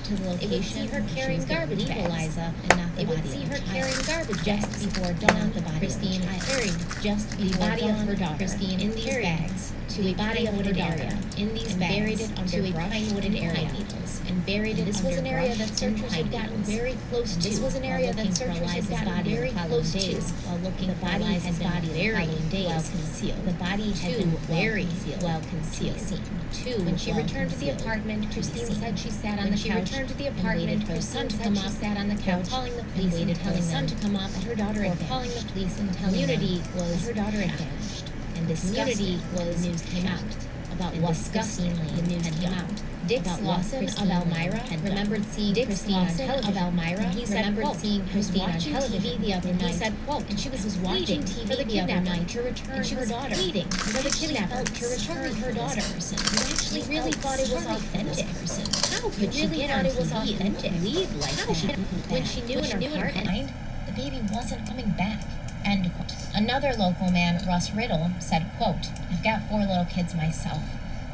to the location, it would see her carrying garbage bags. Eliza, and not the it body would see of her the carrying child. garbage Just bags. before Dawn, dawn, the body Christine of the child. carried Just the before body of her daughter Christine in these carried bags to a body of her pine-wooded daughter area in these and bags buried it under to a brush pine-wooded and area pine needles. and buried it This under was an area brush that and searchers pine had gotten needles. very close to. This was an area that searchers had gotten very close to while looking the for body Eliza's had body been the very following days. well concealed. The body had Two, been very well concealed. When she returned to the apartment, Christine said she sat on the couch. When she returned to the apartment, her son Christine to come said she up, sat on the couch, calling the police, waited and for her telling son them to come up, and her daughter had calling the vanished. police and The telling community them was that her daughter had shocked vanished. and Community disgusted. was The news came out shocked about and what disgusted. Christine Lane The news had came done. out. Dick About what Lawson Christine of Lane Elmira had remembered done. seeing Dick Christine on Lawson television. of Elmira And he said, remembered quote, seeing "I was Christine on watching television TV the other and he night, said, quote, and she was watching pleading TV for the the other kidnapper night to return and she her was daughter. pleading For the kidnapper to return her daughter. You actually really thought it was sorry for this authentic. person. How could she really get thought on it was TV and authentic. lead like How that? she- When she knew in her heart and mind the baby wasn't coming back. End quote. Another local man, Russ Riddle, said, quote, "I've got 4 little kids myself.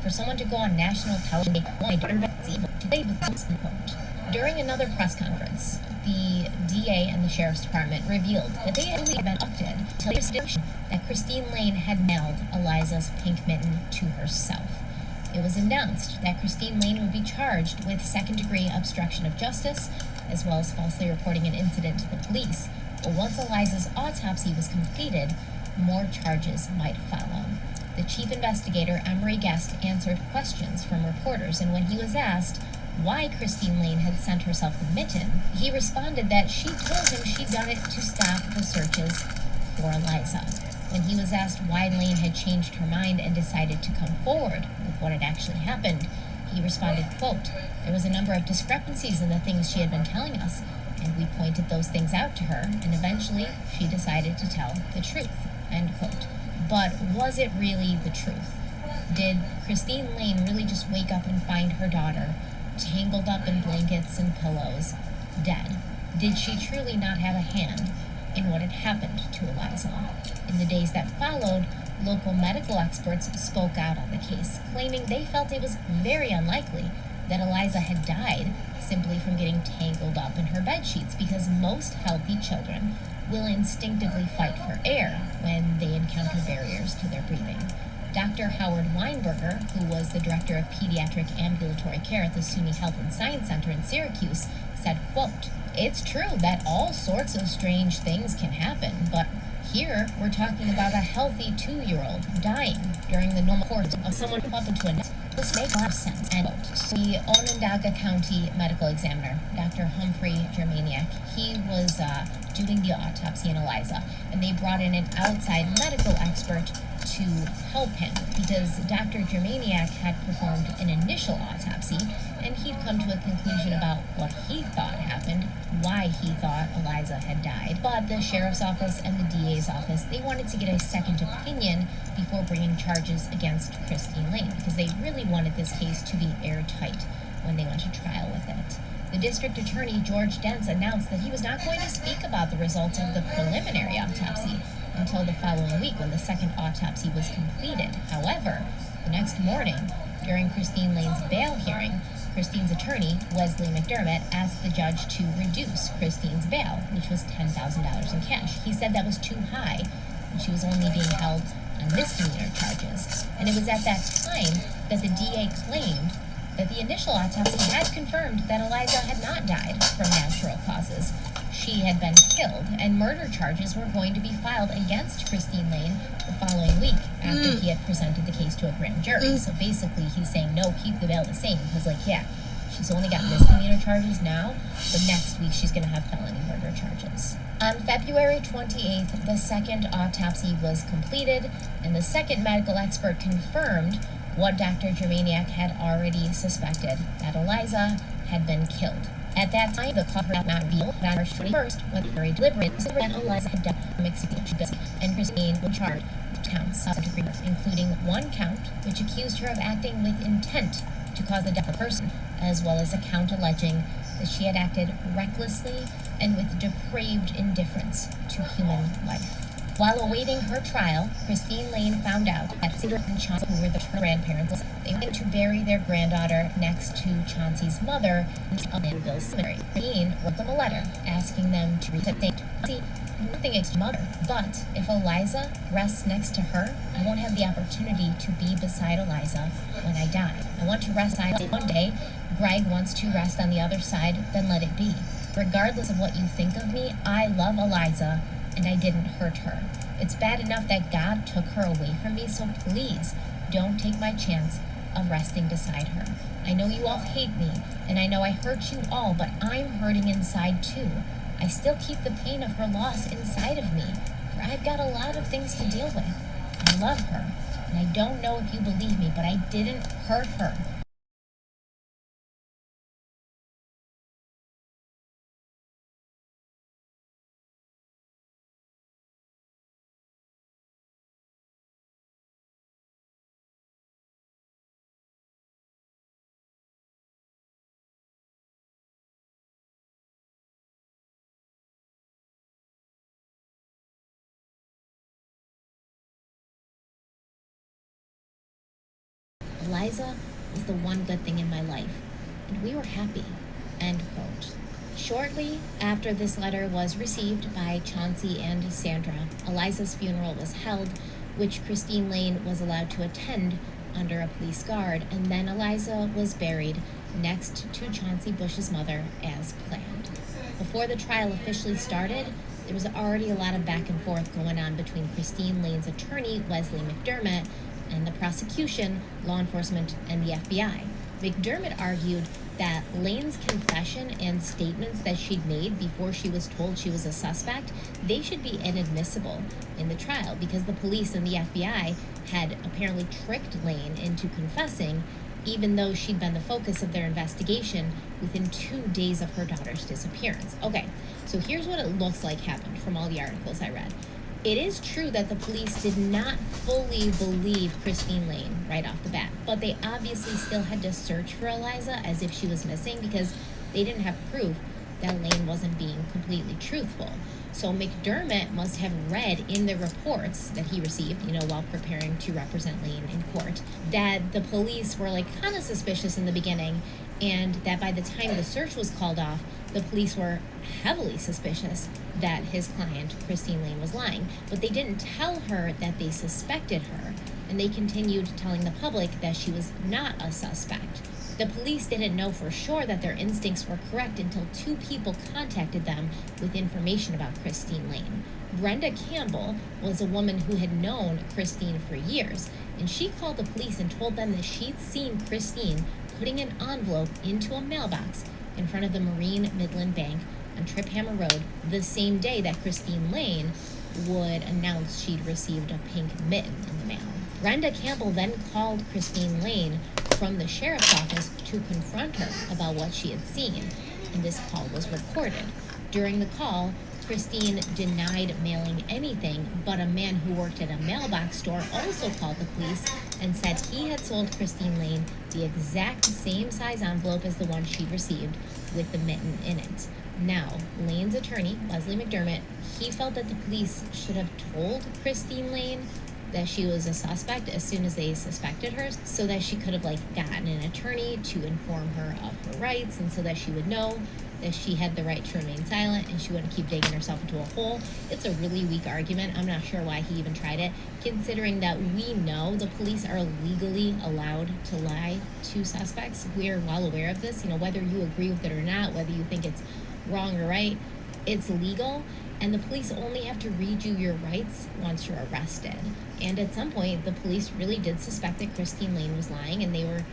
For someone to go on national television, my daughter is evil to play with this," end quote. During another press conference, the DA and the Sheriff's Department revealed that they had really been abducted until the suspicion that Christine Lane had mailed Eliza's pink mitten to herself. It was announced that Christine Lane would be charged with second-degree obstruction of justice, as well as falsely reporting an incident to the police. But once Eliza's autopsy was completed, more charges might follow. The chief investigator, Emery Guest, answered questions from reporters, and when he was asked why Christine Lane had sent herself the mitten, he responded that she told him she'd done it to stop the searches for Eliza. When he was asked why Lane had changed her mind and decided to come forward with what had actually happened, he responded, quote, "There was a number of discrepancies in the things she had been telling us, and we pointed those things out to her, and eventually she decided to tell the truth," end quote. But was it really the truth? Did Christine Lane really just wake up and find her daughter tangled up in blankets and pillows, dead? Did she truly not have a hand in what had happened to Eliza? In the days that followed, local medical experts spoke out on the case, claiming they felt it was very unlikely that Eliza had died simply from getting tangled up in her bed sheets, because most healthy children will instinctively fight for air when they encounter barriers to their breathing. Dr. Howard Weinberger, who was the director of pediatric ambulatory care at the SUNY Health and Science Center in Syracuse, said, quote, "It's true that all sorts of strange things can happen, but here we're talking about a healthy 2-year-old dying during the normal course of someone up into a net. This makes a lot of sense." And the Onondaga County medical examiner, Dr. Humphrey Germaniak, he was doing the autopsy on Eliza, and they brought in an outside medical expert to help him, because Dr. Germaniak had performed an initial autopsy, and he'd come to a conclusion about what he thought happened, why he thought Eliza had died. But the sheriff's office and the DA's office, they wanted to get a second opinion before bringing charges against Christine Lane, because they really wanted this case to be airtight when they went to trial with it. The district attorney, George Dents, announced that he was not going to speak about the results of the preliminary autopsy until the following week, when the second autopsy was completed. However, the next morning, during Christine Lane's bail hearing, Christine's attorney, Wesley McDermott, asked the judge to reduce Christine's bail, which was $10,000 in cash. He said that was too high, and she was only being held on misdemeanor charges. And it was at that time that the DA claimed that the initial autopsy had confirmed that Eliza had not died from natural causes. She had been killed, and murder charges were going to be filed against Christine Lane the following week after he had presented the case to a grand jury. So basically he's saying, no, keep the bail the same, because she's only got misdemeanor charges now, but next week she's going to have felony murder charges. On February 28th, the second autopsy was completed, and the second medical expert confirmed what Dr. Germaniak had already suspected, that Eliza had been killed. At that time, the cause was not revealed, but on March 21st, when very deliberate, that Eliza had died from asphyxiation, and Christine was charged with counts of second degree, including one count which accused her of acting with intent to cause the death of a person, as well as a count alleging that she had acted recklessly and with depraved indifference to human life. While awaiting her trial, Christine Lane found out that Sandra and Chauncey, who were the grandparents, they wanted to bury their granddaughter next to Chauncey's mother in Linville Cemetery. Christine wrote them a letter asking them to reset. See, nothing against mother, but if Eliza rests next to her, I won't have the opportunity to be beside Eliza when I die. I want to rest one day. Greg wants to rest on the other side, then let it be. Regardless of what you think of me, I love Eliza, and I didn't hurt her. It's bad enough that God took her away from me, so please don't take my chance of resting beside her. I know you all hate me, and I know I hurt you all, but I'm hurting inside too. I still keep the pain of her loss inside of me, for I've got a lot of things to deal with. I love her, and I don't know if you believe me, but I didn't hurt her. Eliza was the one good thing in my life, and we were happy. End quote. Shortly after this letter was received by Chauncey and Sandra, Eliza's funeral was held, which Christine Lane was allowed to attend under a police guard, and then Eliza was buried next to Chauncey Bush's mother as planned. Before the trial officially started, there was already a lot of back and forth going on between Christine Lane's attorney, Wesley McDermott, and the prosecution, law enforcement, and the FBI. McDermott argued that Lane's confession and statements that she'd made before she was told she was a suspect, they should be inadmissible in the trial because the police and the FBI had apparently tricked Lane into confessing, even though she'd been the focus of their investigation within 2 days of her daughter's disappearance. Okay, so here's what it looks like happened from all the articles I read. It is true that the police did not fully believe Christine Lane right off the bat, but they obviously still had to search for Eliza as if she was missing because they didn't have proof that Lane wasn't being completely truthful. So McDermott must have read in the reports that he received, while preparing to represent Lane in court, that the police were kind of suspicious in the beginning, and that by the time the search was called off, the police were heavily suspicious that his client, Christine Lane, was lying. But they didn't tell her that they suspected her, and they continued telling the public that she was not a suspect. The police didn't know for sure that their instincts were correct until 2 people contacted them with information about Christine Lane. Brenda Campbell was a woman who had known Christine for years, and she called the police and told them that she'd seen Christine putting an envelope into a mailbox in front of the Marine Midland Bank on Trip Hammer Road the same day that Christine Lane would announce she'd received a pink mitten in the mail. Brenda Campbell then called Christine Lane from the sheriff's office to confront her about what she had seen, and this call was recorded. During the call, Christine denied mailing anything, but a man who worked at a mailbox store also called the police and said he had sold Christine Lane the exact same size envelope as the one she'd received with the mitten in it. Now, Lane's attorney, Wesley McDermott, he felt that the police should have told Christine Lane that she was a suspect as soon as they suspected her, so that she could have gotten an attorney to inform her of her rights, and so that she would know that she had the right to remain silent and she wouldn't keep digging herself into a hole. It's a really weak argument. I'm not sure why he even tried it, considering that we know the police are legally allowed to lie to suspects. We're well aware of this, whether you agree with it or not, whether you think it's wrong or right, it's legal, and the police only have to read you your rights once you're arrested. And at some point, the police really did suspect that Christine Lane was lying, and they were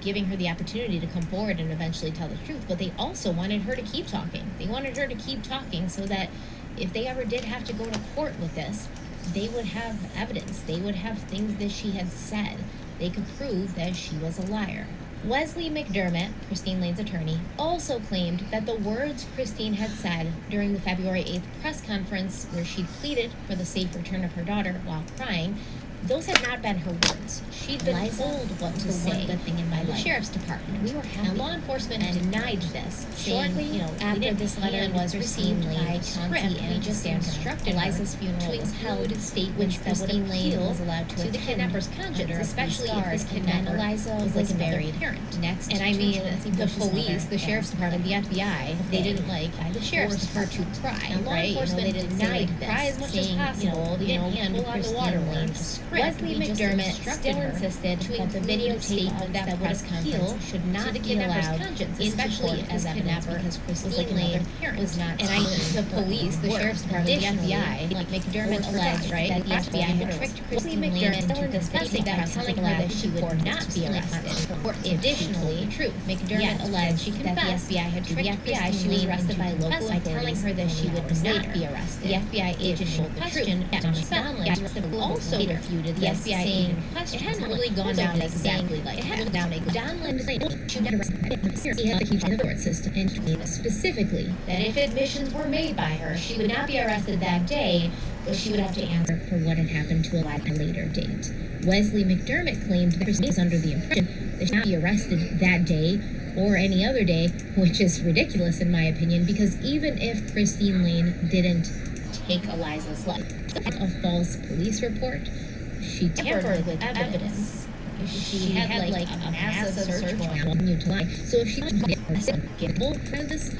giving her the opportunity to come forward and eventually tell the truth. But they also wanted her to keep talking. They wanted her to keep talking so that if they ever did have to go to court with this, they would have evidence. They would have things that she had said. They could prove that she was a liar. Wesley McDermott, Christine Lane's attorney, also claimed that the words Christine had said during the February 8th press conference, where she pleaded for the safe return of her daughter while crying, those had not been her words. She'd been Eliza, told what to the say one good thing in my by the life. sheriff's department. We were happy. Now, law enforcement denied this, Shortly saying, after this letter was received by Chauncey and just Sandra, instructed Eliza's her funeral to was held, include statements that would Christine Lane appeal was allowed to to the attend kidnapper's conscience, under a especially police if this guard, and then kidnapper Eliza was was another buried parent. next And I to mean, Chauncey the Bush's police, mother, the sheriff's department, the FBI, they didn't like the sheriff's force her to cry, Now, law right? enforcement They denied denied this, cry as much as saying, possible. They didn't hand pull on the Christine waterworks. Lane's script. Leslie We just McDermott instructed still her insisted to that the include videotape statements of that that would press appeal conference should not to the be kidnapper's allowed conscience, into especially court if as this evidence kidnapper because was Christine like another Lane parent. was not And the police, the sheriff's department, the FBI, like McDermott alleged, right, that the FBI had tricked Christine Lane into confessing that telling her that she would not be arrested. Additionally, McDermott alleged that the FBI had tricked Christine Lane arrested by local authorities, telling her that she would not be arrested. The FBI agent in question, Thomas Donlan, also refuted the FBI agent in question. It hadn't really gone down exactly like that. Donlan claimed she would not arrested. He had the huge court system, and specifically that if admissions were made by her, she would not be arrested that day, but she would have to answer for what had happened to a later date. Wesley McDermott claimed that Christine was under the impression that she would not be arrested that day or any other day, which is ridiculous in my opinion, because even if Christine Lane didn't take Eliza's life, a false police report, she tampered with evidence. She had like a massive search warrant you to lie. So if she didn't get arrested for this,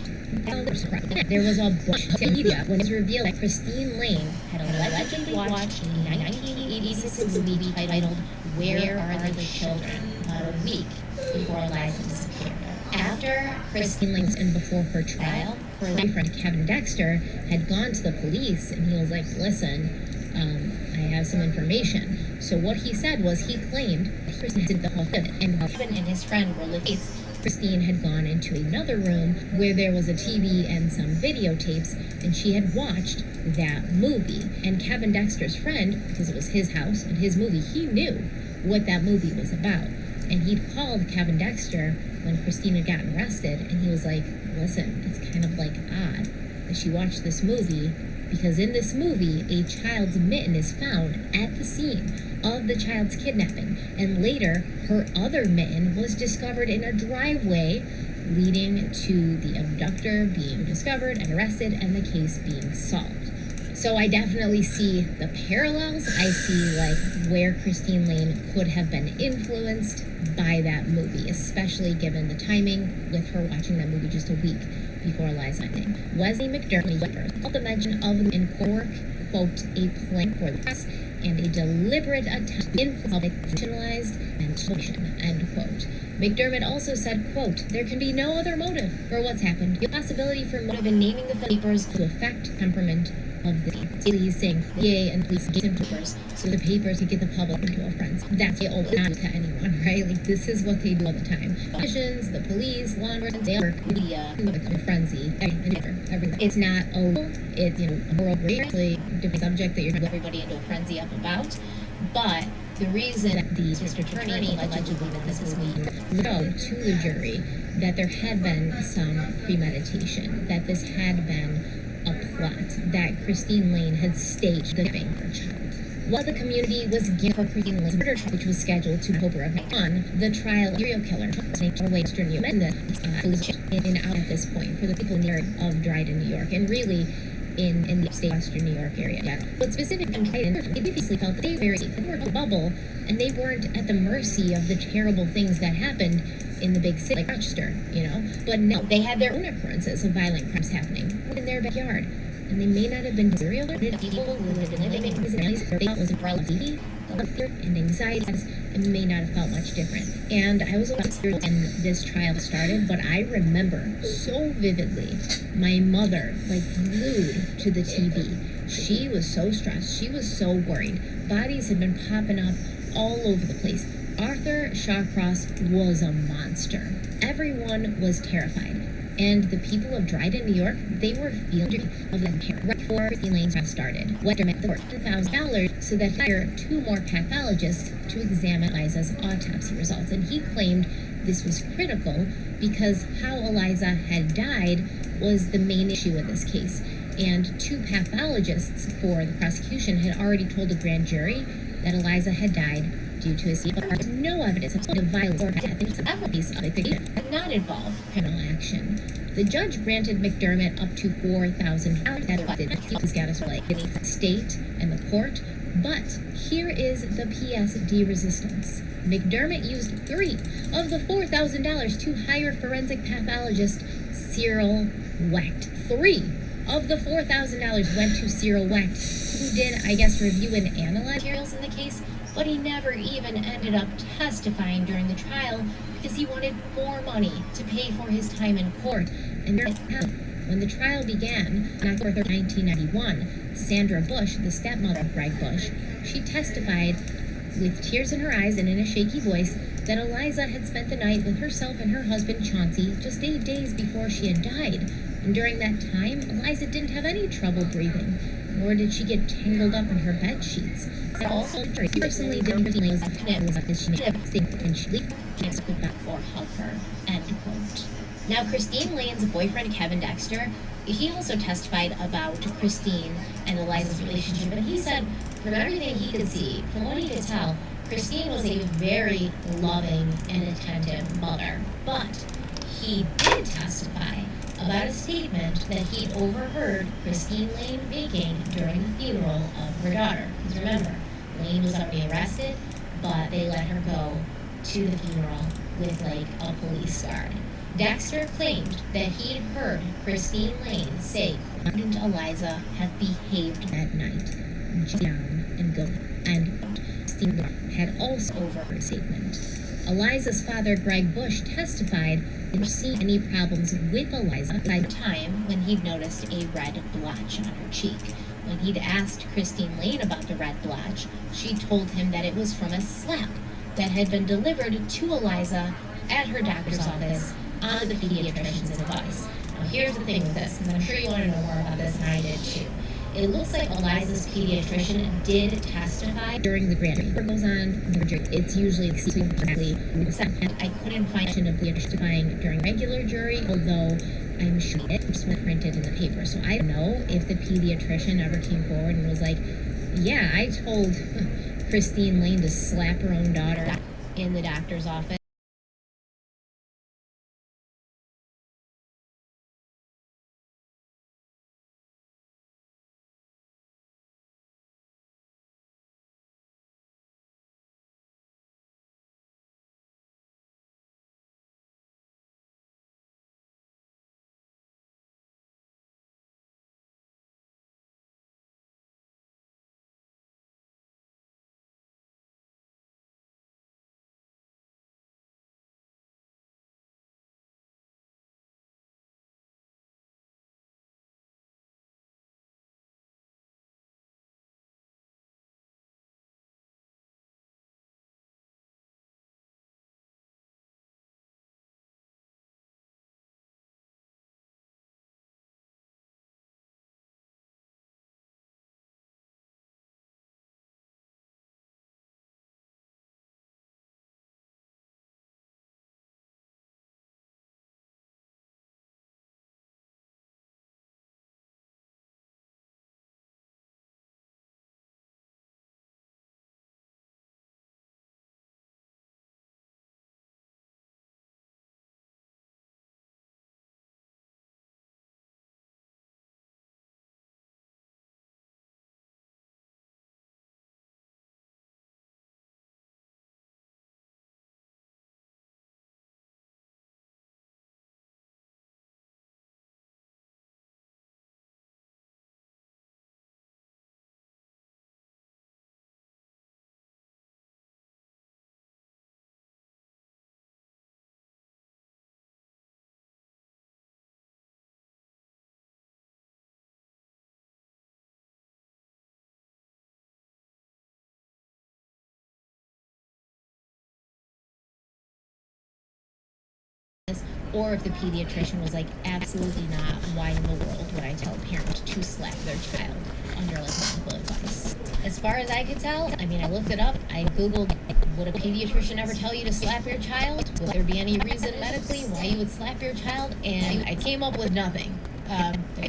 there was a bunch of media when it was revealed that Christine Lane had allegedly watched a 1986 movie titled Where Are the Children? About a week before Eliza disappeared. After Christine Lane and before her trial, her boyfriend Kevin Dexter had gone to the police and he was like, listen, I have some information. So what he said was he claimed that Christine did the whole thing, and Kevin and his friend were living. Christine had gone into another room where there was a TV and some videotapes, and she had watched that movie. And Kevin Dexter's friend, because it was his house and his movie, he knew what that movie was about. And he'd called Kevin Dexter when Christine had gotten arrested, and he was like, listen, it's kind of like odd that she watched this movie, because in this movie, a child's mitten is found at the scene of the child's kidnapping, and later, her other mitten was discovered in a driveway leading to the abductor being discovered and arrested and the case being solved. So I definitely see the parallels. I see like where Christine Lane could have been influenced by that movie, especially given the timing with her watching that movie just a week before Eliza died. Wesley McDermott felt the mention of in court, quote, a plan for the press and a deliberate attempt to influence public fictionalized and television, end quote. McDermott also said, quote, there can be no other motive for what's happened. The possibility for motive in naming the papers to affect temperament of the he's saying the DA and police gave papers so the papers could get the public into a frenzy. That's the old not to anyone, right? Like this is what they do all the time. Politicians, the police, law enforcement, they are media a frenzy. Everything. It's not it's a moral greatly different subject that you're going to everybody into a frenzy up about. But the reason that the district attorney allegedly that this was wrote to the jury that there had been some premeditation, that this had been a plot, that Christine Lane had staged the killing of her child. While the community was geared for Christine Lane's murder trial, which was scheduled to October of the trial of serial killer Western New York, and the police in out at this point for the people in the area of Dryden, New York, and really in the upstate Western New York area. But specifically in Dryden, they previously felt that they were safe. They were in a bubble, and they weren't at the mercy of the terrible things that happened in the big city like Rochester, But no, they had their own occurrences of violent crimes happening in their backyard. And they may not have been serial killers, people who had been living in these areas where they felt was a problem of fear and anxiety, and may not have felt much different. And I was a lot scared when this trial started, but I remember so vividly my mother, glued to the TV. She was so stressed. She was so worried. Bodies had been popping up all over the place. Arthur Shawcross was a monster. Everyone was terrified. And the people of Dryden, New York, they were feeling of them right before Christine Lane's trial started. Western met the court $10,000 so that he hired 2 more pathologists to examine Eliza's autopsy results. And he claimed this was critical because how Eliza had died was the main issue in this case. And 2 pathologists for the prosecution had already told the grand jury that Eliza had died due to his there was no evidence of violence or death, and evidence of it had not involved criminal action. The judge granted McDermott up to $4,000 that his status like the state and the court, but here is the PSD resistance. McDermott used $3 of the $4,000 to hire forensic pathologist Cyril Wecht. $3 of the $4,000 went to Cyril Wecht, who did, I guess, review and analyze materials in the case, but he never even ended up testifying during the trial because he wanted more money to pay for his time in court. And when the trial began on October 3, 1991, Sandra Bush, the stepmother of Greg Bush, she testified with tears in her eyes and in a shaky voice that Eliza had spent the night with herself and her husband Chauncey just 8 days before she had died. And during that time, Eliza didn't have any trouble breathing, nor did she get tangled up in her bed sheets. Also, she personally didn't feel as if she made and she could not or hug her. End quote. Now, Christine Lane's boyfriend, Kevin Dexter, he also testified about Christine and Eliza's relationship, and he said, from everything he could see, from what he could tell, Christine was a very loving and attentive mother. But he did testify about a statement that he'd overheard Christine Lane making during the funeral of her daughter. Because remember, Lane was already arrested, but they let her go to the funeral with like a police guard. Dexter claimed that he'd heard Christine Lane say, "Couldn't Eliza have behaved that night? Down and go." And Christine had also overheard a statement. Eliza's father, Greg Bush, testified that he'd seen any problems with Eliza by the time when he'd noticed a red blotch on her cheek. When he'd asked Christine Lane about the red blotch, she told him that it was from a slap that had been delivered to Eliza at her doctor's office on the pediatrician's advice. Now here's the thing with this, because I'm sure you want to know more about this, and I did too. It looks like Eliza's pediatrician did testify during the grand jury. It goes on, it's usually extremely and I couldn't find of the testifying during regular jury, although I'm sure it just was printed in the paper. So I don't know if the pediatrician ever came forward and was like, yeah, I told Christine Lane to slap her own daughter in the doctor's office. Or if the pediatrician was like, absolutely not, why in the world would I tell a parent to slap their child under like medical advice? As far as I could tell, I mean, I looked it up, I googled, would a pediatrician ever tell you to slap your child? Would there be any reason medically why you would slap your child? And I came up with nothing.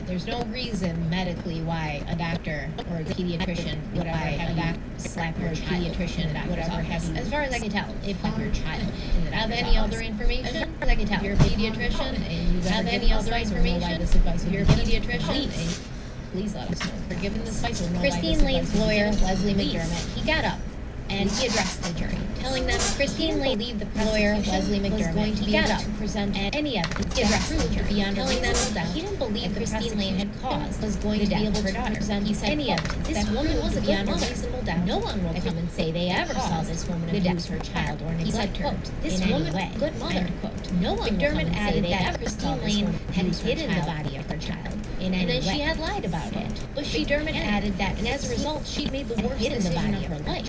There's no reason medically why a doctor or a pediatrician would ever have slap your pediatrician would ever have, as far as I can tell, if your child have any other information. As far as I can tell, you're a pediatrician and you have any other information. You're a pediatrician. Please let us know. We're given this advice. Christine Lane's lawyer, Leslie McDermott, he got up and he addressed the jury, telling them Christine Lane, the lawyer, Leslie McDermott, was going to be able to present any evidence to address the jury, beyond a reasonable doubt. He didn't believe Christine Lane had caused was going to be able to present any evidence. This woman was beyond a reasonable doubt. No one will come and say they ever saw this woman abuse her child or neglect her in any way. Good mother. No one McDermott added that Christine Lane had hidden the body of her child in any way. And then she had lied about it. But McDermott added that, and as a result, she made the worst decision of her life.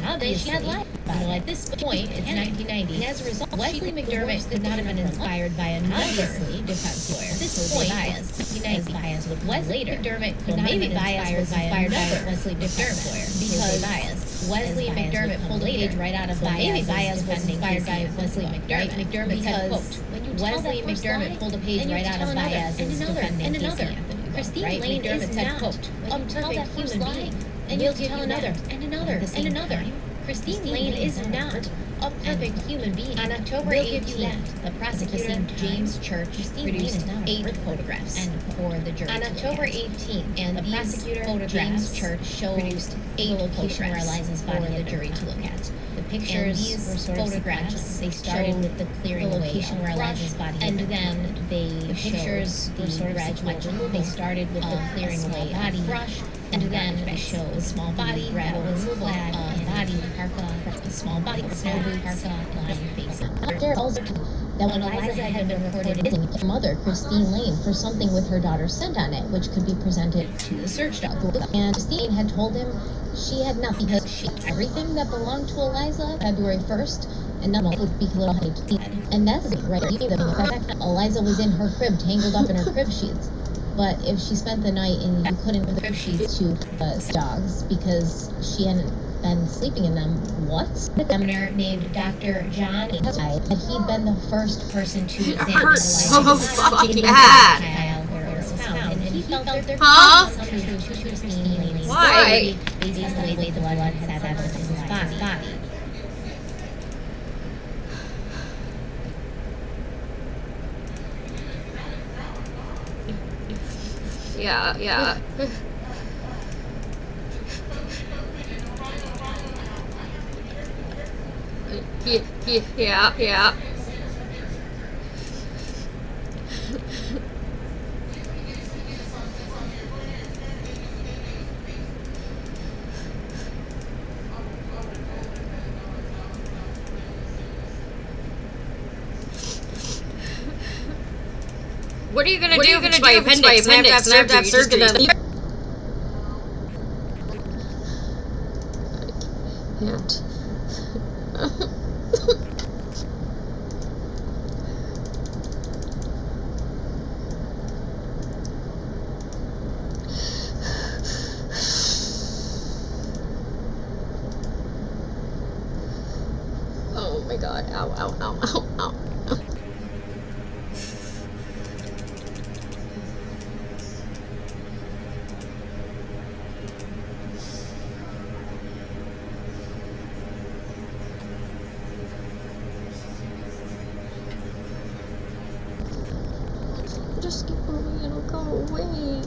Then she had lied about it. At this point, it's 1990, and as a result, Leslie McDermott could not have been inspired by another defense lawyer. At this point, bias would Leslie McDermott could not have been inspired by another Leslie defense lawyer because Leslie McDermott pulled a page right out of Baez. Baez was inspired by Leslie McDermott. McDermott said, quote, Leslie McDermott pulled a page right out of Baez's defending Casey Anthony. Christine Lane is not a perfect human being. And you'll tell another, and another, and another. Christine Lane is not a perfect human being. On October 18th, the prosecutor, James Church, produced 8 photographs for the jury. On October 18th, and the prosecutor, James Church, produced 8 location where Eliza's body for the jury to look at. The pictures were sort of photographs. They started with the clearing the location where Eliza's body, and then the pictures were sort of gradual. They started with the clearing away body brush. And then they show a small body, removal of body, parka, a small body, snow boots, parka, lying face. There also that when Eliza had been reported missing, her mother, Christine Lane, for something with her daughter's scent on it, which could be presented to the search dog. And Christine had told him she had nothing because she everything that belonged to Eliza February 1st, and none of it would be little height. And that's right. The fact that Eliza was in her crib, tangled up in her crib sheets. But if she spent the night and you couldn't put the crib sheets to dogs because she hadn't been sleeping in them, what? The examiner named Dr. John testified that he'd been the first person to examine Eliza's so fucking bad. where it was found, and he felt that there Huh? could be some truth to Christine Lane's Why? story based on the way the blood had settled in his body. Yeah. Yeah, yeah. What are you gonna do with my appendix? I have to have surgery. Can't. Oh my god, ow, ow, ow, ow, ow. Just keep moving, it'll go away.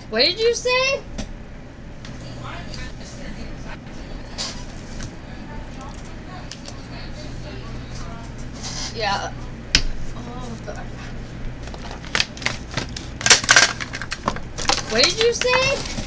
What did you say? Yeah. Oh god. What did you say?